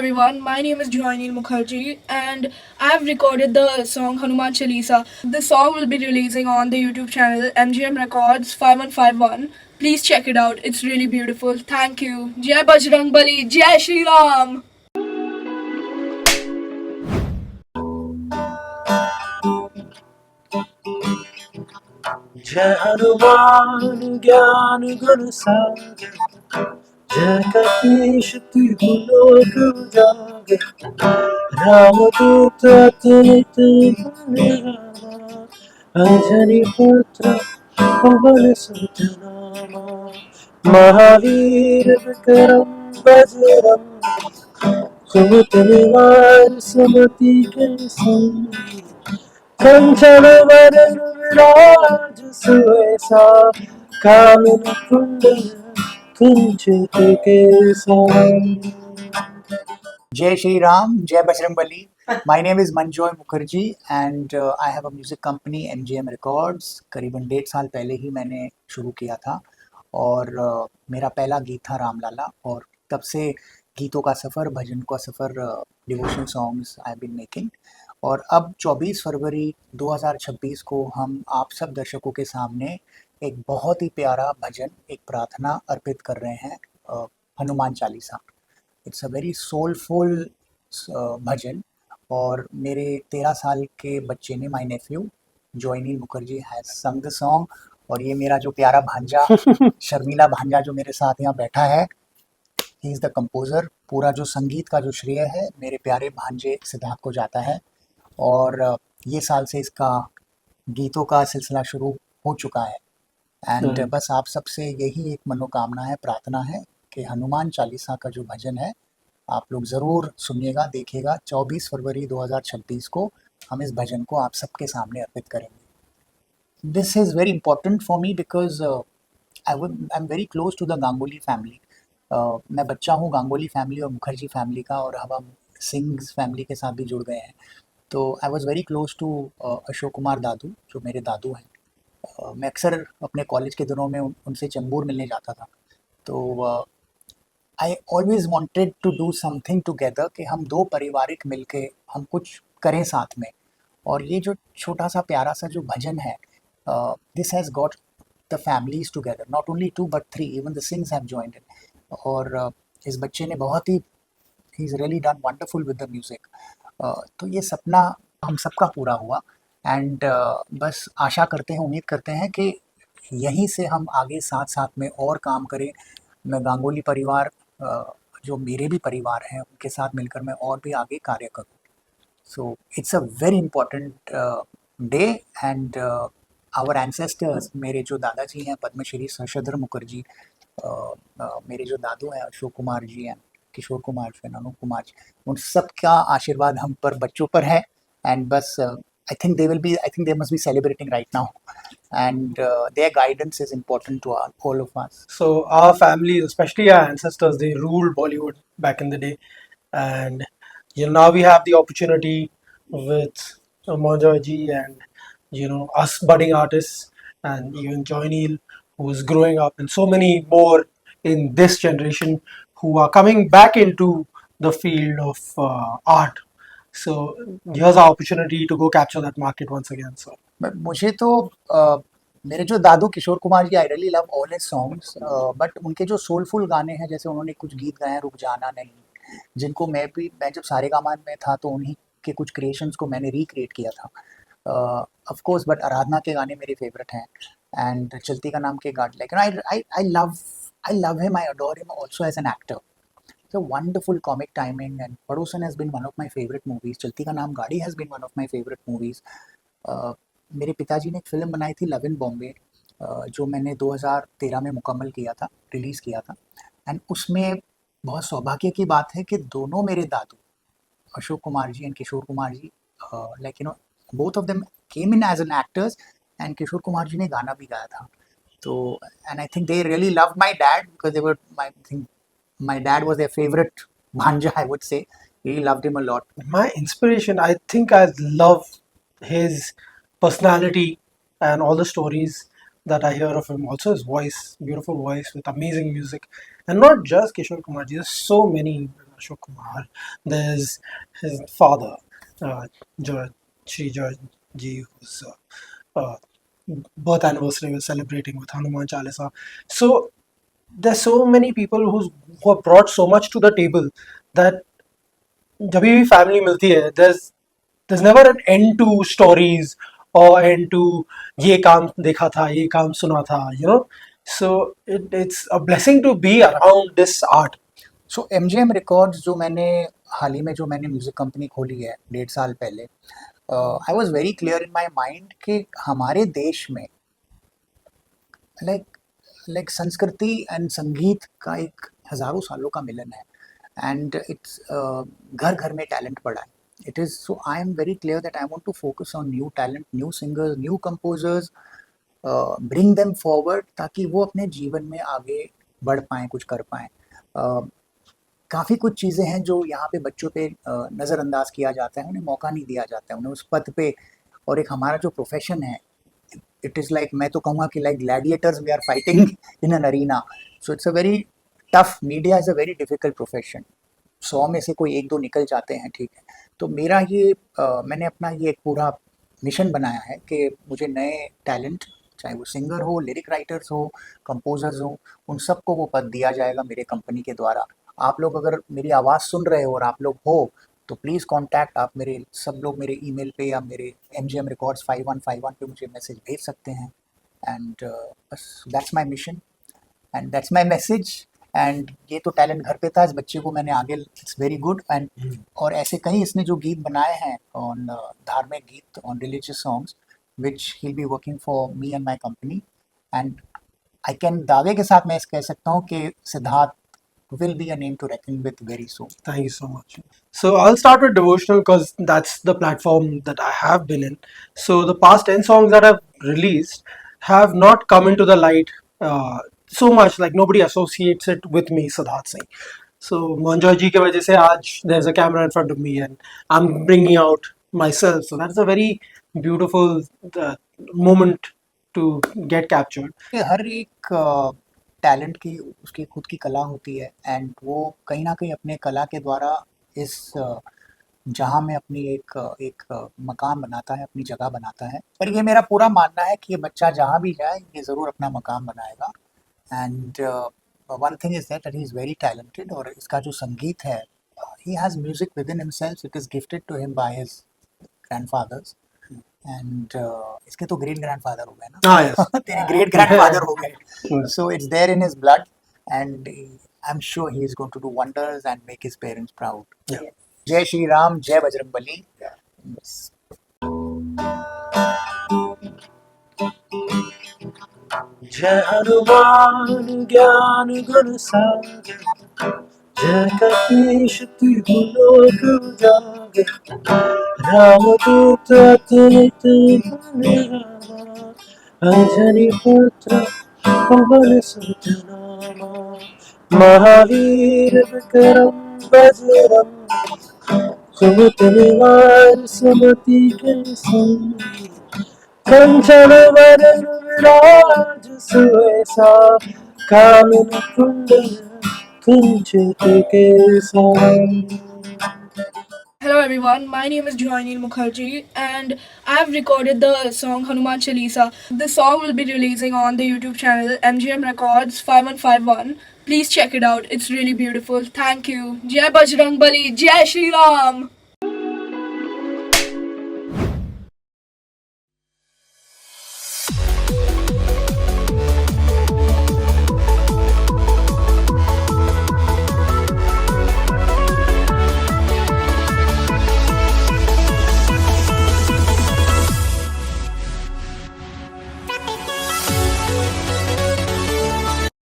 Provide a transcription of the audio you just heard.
everyone. My name is Johanil Mukherjee and I have recorded the song Hanuman Chalisa. The song will be releasing on the YouTube channel MGM Records 5151. Please check it out. It's really beautiful. Thank you. Jai Bajrang Bali. Jai Shri Ram. जय हनुमान ज्ञान गुण सागर जय कपीश तिहु लोक उजागर रामदूत अतुलित अंजनी पुत्र पवन सुत नामा महावीर विक्रम बजरंग कुमति निवार सुमति के संग कंचन वरण विराज सुवेशा कामिनी कुंडल कुंचित केसा. Jai Shri Ram, Jai Bajrang Bali. My name is Manjoy Mukherjee and I have a music company MGM Records. करीबन 1.5 साल पहले ही मैंने शुरू किया था और मेरा पहला गीत था रामलाला और तब से गीतों का सफ़र, भजन का सफ़र, devotional songs I been making. और अब 24 फरवरी 2026 को हम आप सब दर्शकों के सामने एक बहुत ही प्यारा भजन, एक प्रार्थना अर्पित कर रहे हैं, Hanuman Chalisa. It's a very soulful bhajan और मेरे 13 साल के बच्चे ने, my nephew Joyneel Mukherjee has sung the song. और ये मेरा जो प्यारा भांजा शर्मीला भांजा जो मेरे साथ यहाँ बैठा है, ही इज़ द कंपोज़र. पूरा जो संगीत का जो श्रेय है मेरे प्यारे भांजे सिद्धार्थ को जाता है. और ये साल से इसका गीतों का सिलसिला शुरू हो चुका है. एंड बस आप सबसे यही एक मनोकामना है, प्रार्थना है कि हनुमान चालीसा का जो भजन है आप लोग ज़रूर सुनिएगा, देखिएगा. 24 फरवरी 2026 को हम इस भजन को आप सबके सामने अर्पित करेंगे. This is very important for me because I am very close to the Ganguly family. मैं बच्चा हूँ गांगुली फैमिली और मुखर्जी फैमिली का, और अब हम सिंग्स फैमिली के साथ भी जुड़ गए हैं. तो I was very close to Ashok Kumar dadu जो मेरे दादू हैं. मैं अक्सर अपने कॉलेज के दिनों में उनसे चंबूर मिलने जाता था. तो I always wanted to do something together कि हम दो पारिवारिक मिलके हम कुछ करें साथ में. और ये जो छोटा सा प्यारा सा जो भजन है, this has got the families together, not only 2 but 3, even the sings have joined in. और इस बच्चे ने बहुत ही, he is really done wonderful with the music. तो ये सपना हम सबका पूरा हुआ. एंड बस आशा करते हैं, उम्मीद करते हैं कि यहीं से हम आगे साथ साथ में और काम करें. मैं गांगुली परिवार, जो मेरे भी परिवार हैं, उनके साथ मिलकर मैं और भी आगे कार्य करूं. So it's a very important day. And our ancestors, मेरे जो दादाजी हैं पद्मश्री शशधर मुखर्जी, मेरे जो दादू हैं अशोक कुमार जी हैं, किशोर कुमार जी, अनूप कुमार जी, उन सब का आशीर्वाद हम पर, बच्चों पर है. एंड बस I think they must be celebrating right now, and their guidance is important to all of us. So our family, especially our ancestors, they ruled Bollywood back in the day, and now we have the opportunity with Manjoy ji and us budding artists and even Joy Neil, who is growing up, and so many more in this generation who are coming back into the field of art. So here's our opportunity to go capture that market once again. So मुझे तो मेरे जो दादू Kishore Kumar ji, I really love all his songs, but उनके जो soulful गाने हैं, जैसे उन्होंने कुछ गीत गाए हैं रुक जाना नहीं, जिनको मैं जब सारेगामा में था तो उन्हीं के कुछ क्रिएशंस को मैंने रिक्रिएट किया था. ऑफ कोर्स, बट आराधना के गाने मेरे फेवरेट हैं. एंड चलती का नाम के गाने, like I love him, I adore him also as an actor. It's a wonderful comic timing, and Padoosan has been one of my favorite movies. चलती का नाम गाड़ी has been one of my favorite movies. मेरे पिताजी ने एक film बनाई थी लव इन बॉम्बे, जो मैंने 2013 में मुकम्मल किया था, रिलीज़ किया था. एंड उसमें बहुत सौभाग्य की बात है कि दोनों मेरे दादू Ashok Kumar ji and Kishore Kumar ji, like both of them came in as an actors, and Kishore Kumar ji ने गाना भी गाया था. तो and I think they really love my dad because they were my dad was their favorite bhanja, I would say. He loved him a lot. My inspiration, I think I love his personality and all the stories that I hear of him. Also his voice, beautiful voice with amazing music. And not just Kishore Kumar ji, there's so many. Ashok Kumar. There's his father, George, Shri George Ji, whose birth anniversary we're celebrating with Hanuman Chalisa. So there's so many people who have brought so much to the table that जब भी family मिलती है there's never an end to stories or end to ये काम देखा था ये काम सुना था so it's a blessing to be around this art. So MGM records जो मैंने हाल ही में जो मैंने म्यूज़िक कंपनी खोली है 1.5 साल पहले, I was very clear in my mind कि हमारे देश में लाइक संस्कृति एंड संगीत का एक हज़ारों सालों का मिलन है एंड इट्स घर घर में टैलेंट पड़ा है. It is so I am very clear that I want to focus on new talent, new singers, new composers, bring them forward ताकि वो अपने जीवन में आगे बढ़ पाएँ, कुछ कर पाएँ. काफ़ी कुछ चीज़ें हैं जो यहाँ पे बच्चों पे नज़रअंदाज किया जाता है, उन्हें मौका नहीं दिया जाता है, उन्हें उस पद पे. और एक हमारा जो प्रोफेशन है, इट इज़ लाइक, मैं तो कहूँगा कि like gladiators we are fighting in an arena. So it's a very tough, media is a very difficult profession. 100 में से कोई 1-2 निकल जाते हैं, ठीक है. तो मेरा ये मैंने अपना ये एक पूरा मिशन बनाया है कि मुझे नए टैलेंट, चाहे वो सिंगर हो, लिरिक राइटर्स हो, कंपोजर्स हो, उन सबको वो पद दिया जाएगा मेरे कंपनी के द्वारा. आप लोग अगर मेरी आवाज़ सुन रहे हो और आप लोग हो तो प्लीज़ कांटेक्ट, आप मेरे सब लोग मेरे ईमेल पे या मेरे MGM Records 5151 पे मुझे मैसेज भेज सकते हैं. एंड बस that's my mission and that's my message. And ये तो टैलेंट घर पे था, इस बच्चे को मैंने आगे, इट्स वेरी गुड. एंड और ऐसे कई इसने जो गीत बनाए हैं ऑन धार्मिक गीत, on religious songs, which he will be working for me and my company. And I can दावे के साथ मैं कह सकता हूँ कि Siddharth will be a name to reckon with very soon. Thank you so much. So I'll start with devotional because that's the platform that I have been in. So the past 10 songs that I've released have not come into the light so much, like nobody associates it with me, Siddharth Singh. So Manjoy ji ke wajah se aaj there's a camera in front of me and I'm bringing out myself. So that's a very beautiful moment to get captured. कि हर एक talent की उसकी खुद की कला होती है and वो कहीं ना कहीं अपने कला के द्वारा इस जहाँ में अपनी एक मकाम बनाता है, अपनी जगह बनाता है. पर ये मेरा पूरा मानना है कि ये बच्चा जहाँ भी जाए ये ज़रूर अपना मकाम बनाएगा. And one thing is that he is very talented. और इसका जो संगीत है, he has music within himself, it is gifted to him by his grandfathers. And इसके तो ग्रेट ग्रैंडफादर हो गए ना. Yes. तेरे ग्रेट ग्रैंडफादर हो गए. So it's there in his blood and I am sure he is going to do wonders and make his parents proud. Yeah. जय श्री राम, जय बजरंगबली. जय हनुमान ज्ञान गुण सागर, जय कपीश तिहु लोक उजागर, रामदूत अतुलित बल रामा, अंजनी पुत्र पवन सुत नामा, महावीर विक्रम बजरंगी, सुमति निवार सुमति के संगी, कंचन वरन विराज सुवेसा, कामिनी कुंडल कुंचित केसा. Hello everyone, my name is Johanil Mukherjee and I have recorded the song Hanuman Chalisa. The song will be releasing on the YouTube channel MGM Records 5151. Please check it out, it's really beautiful. Thank you. Jai Bajrang Bali, Jai Shri Ram.